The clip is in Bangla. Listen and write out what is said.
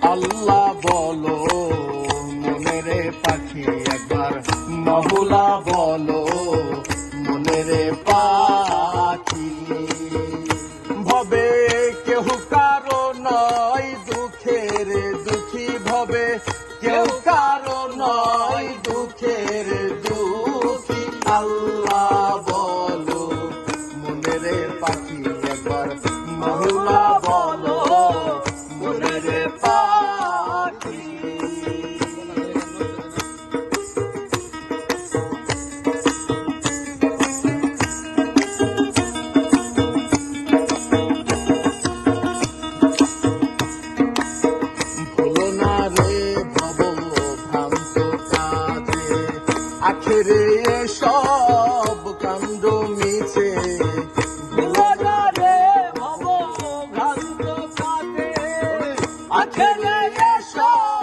আল্লাহ বলো মনের পাখি একবার মহুলা বলো মনের পাখি। ভবে কেহ কারো নয় দুঃখের দুঃখী, ভবে কেউ কারো নয় দুঃখের দুঃখী। আল্লাহ বলো মনের পাখি একবার মহুলা বলো মনের পাখি। ভুলো না রে ভব ভ্রান্ত কাজে, আখেরে সব কাণ্ড মিছে। ভুলো না রে ভব ভ্রান্ত কাজে, আখেরে সব